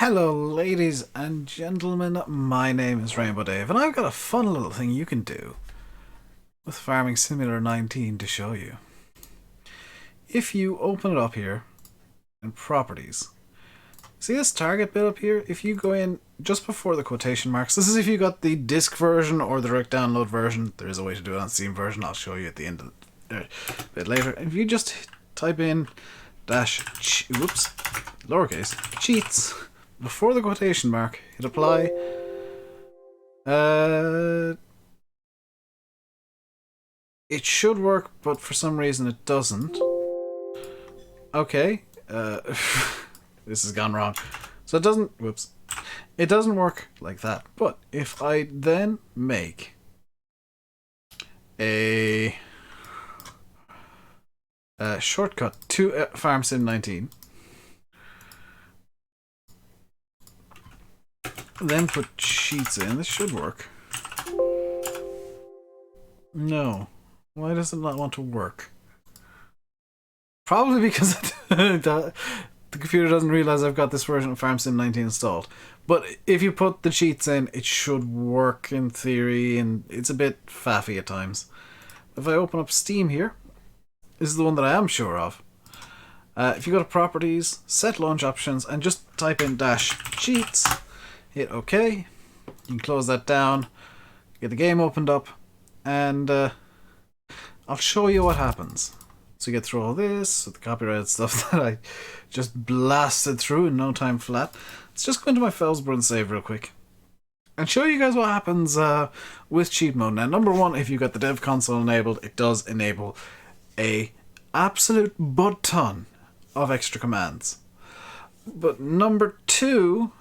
Hello ladies and gentlemen, my name is RainbowDave and I've got a fun little thing you can do with Farming Simulator 19 to show you. If you open it up here in Properties, see this target bit up here? If you go in just before the quotation marks, this is if you got the disc version or the direct download version. There is a way to do it on Steam version, I'll show you at the end of a bit later. If you just type in lowercase cheats before the quotation mark, hit apply. It should work, but for some reason it doesn't. Okay, this has gone wrong. So it doesn't, it doesn't work like that. But if I then make a shortcut to Farm Sim 19, then put cheats in, this should work. No. Why does it not want to work? Probably because the computer doesn't realize I've got this version of Farm Sim 19 installed. But if you put the cheats in, it should work in theory, and it's a bit faffy at times. If I open up Steam here, this is the one that I am sure of. If you go to Properties, Set Launch Options, and just type in -cheats, hit OK. You can close that down, get the game opened up, and I'll show you what happens. So you get through all this with the copyrighted stuff that I just blasted through in no time flat. Let's just go into my Felsbro and save real quick and show you guys what happens with cheat mode. Now, number one, if you've got the dev console enabled, it does enable a absolute butt ton of extra commands. But number two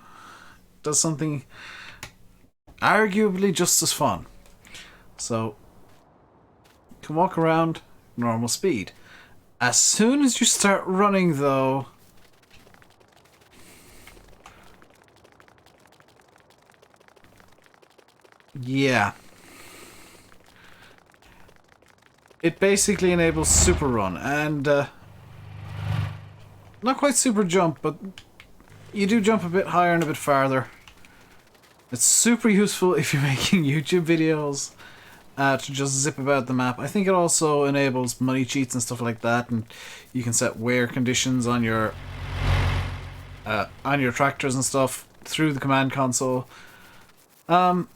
does something arguably just as fun. So you can walk around normal speed. As soon as you start running though, yeah, it basically enables super run and not quite super jump, but you do jump a bit higher and a bit farther. It's super useful if you're making YouTube videos to just zip about the map. I think it also enables money cheats and stuff like that, and you can set wear conditions on your tractors and stuff through the command console. But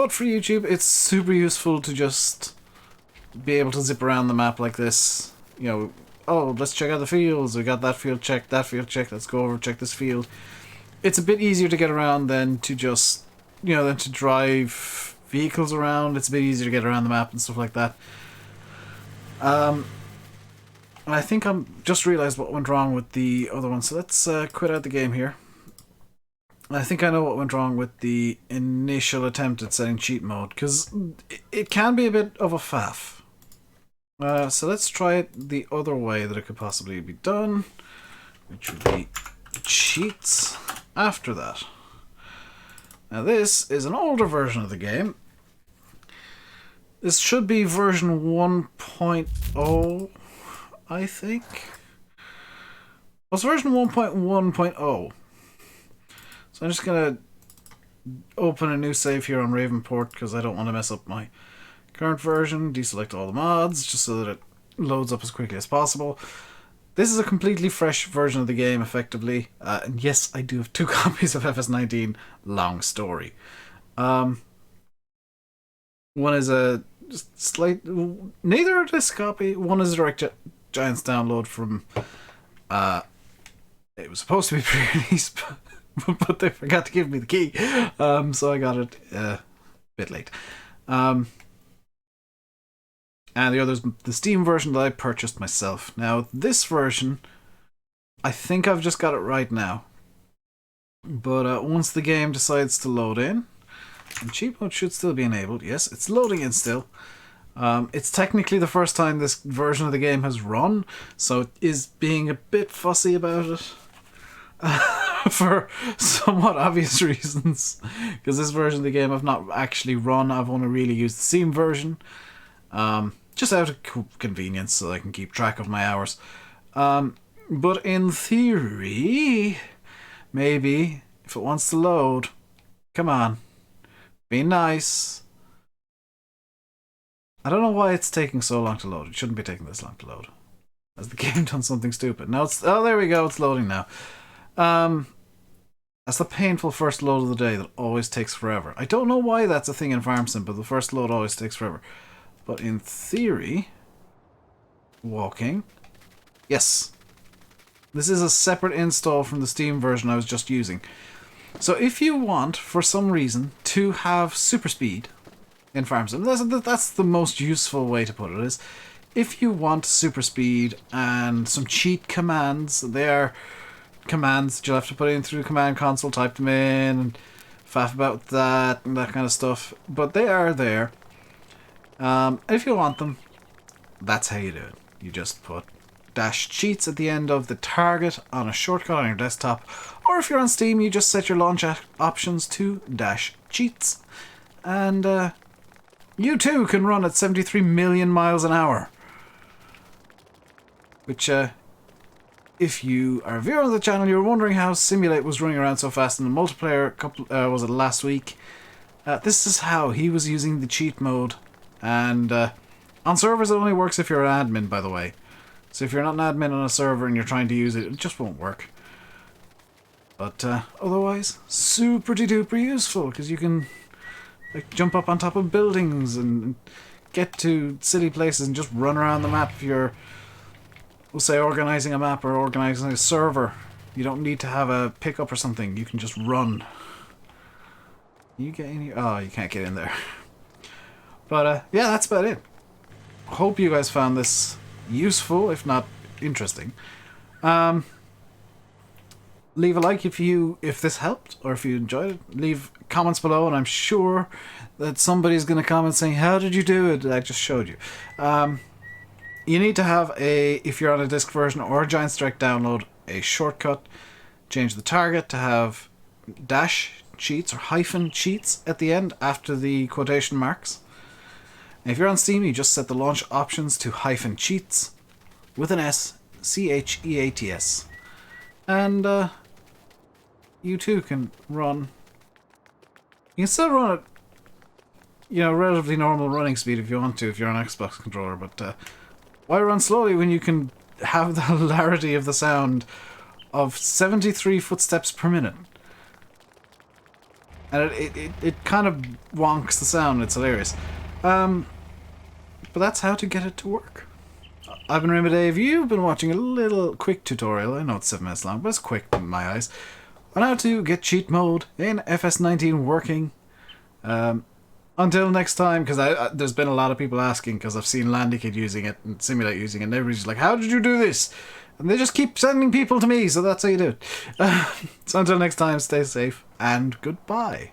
for YouTube, it's super useful to just be able to zip around the map like this. You know, oh, let's check out the fields. We got that field checked, that field checked. Let's go over and check this field. It's a bit easier to get around than to just, you know, than to drive vehicles around. It's a bit easier to get around the map and stuff like that. And I think I'm just realized what went wrong with the other one. So let's quit out the game here. I think I know what went wrong with the initial attempt at setting cheat mode, because it can be a bit of a faff. So let's try it the other way that it could possibly be done, which would be cheats after that. Now this is an older version of the game. This should be version 1.0, I think. Well, it's version 1.1.0. So I'm just going to open a new save here on Ravenport because I don't want to mess up my current version. Deselect all the mods just so that it loads up as quickly as possible. This is a completely fresh version of the game, effectively. And yes, I do have 2 copies of FS19. Long story. One is a slight... Neither are this copy. One is a Direct Giants download from... it was supposed to be pre-release, but they forgot to give me the key. So I got it a bit late. And the other's the Steam version that I purchased myself. Now, this version, I think I've just got it right now. But once the game decides to load in, and cheat mode should still be enabled. Yes, it's loading in still. It's technically the first time this version of the game has run, so it is being a bit fussy about it. For somewhat obvious reasons. Because this version of the game I've not actually run. I've only really used the Steam version. Just out of convenience so I can keep track of my hours. But in theory, Maybe, if it wants to load. Come on. Be nice. I don't know why it's taking so long to load. It shouldn't be taking this long to load. Has the game done something stupid? No, it's... Oh, there we go. It's loading now. That's the painful first load of the day that always takes forever. I don't know why that's a thing in Farm Sim, but the first load always takes forever. But in theory... Walking... Yes. This is a separate install from the Steam version I was just using. So if you want, for some reason, to have super speed in Farm Sim, that's the most useful way to put it, is if you want super speed and some cheat commands, they are commands that you'll have to put in through the command console, type them in, and faff about with that and that kind of stuff. But they are there. If you want them, that's how you do it. You just put -cheats at the end of the target on a shortcut on your desktop, or if you're on Steam, you just set your launch options to -cheats, and you too can run at 73 million miles an hour. Which, if you are a viewer of the channel, you're wondering how Simulate was running around so fast in the multiplayer was it last week? This is how he was using the cheat mode, and on servers it only works if you're an admin, by the way. So if you're not an admin on a server and you're trying to use it, it just won't work. But otherwise, super-duper useful, because you can like jump up on top of buildings and get to silly places and just run around the map if you're, we'll say, organizing a map or organizing a server. You don't need to have a pickup or something. You can just run. You get in here? Oh, you can't get in there. But yeah, that's about it. Hope you guys found this useful, if not interesting. Leave a like if this helped, or if you enjoyed it. Leave comments below, and I'm sure that somebody's going to comment saying, how did you do it? I just showed you. You need to have if you're on a disc version or a Giant Strike download, a shortcut. Change the target to have -cheats or -cheats at the end after the quotation marks. And if you're on Steam, you just set the launch options to -cheats with an S, CHEATS. And you too can run. You can still run at, relatively normal running speed if you want to, if you're on an Xbox controller, but why run slowly when you can have the hilarity of the sound of 73 footsteps per minute? And it kind of wonks the sound, it's hilarious. But that's how to get it to work. I've been RainbowDave. You've been watching a little quick tutorial. I know it's 7 minutes long, but it's quick in my eyes, on how to get cheat mode in FS19 working. Until next time, because there's been a lot of people asking, because I've seen Landykid using it and Simulate using it, and everybody's like, how did you do this? And they just keep sending people to me, so that's how you do it. So until next time, stay safe, and goodbye.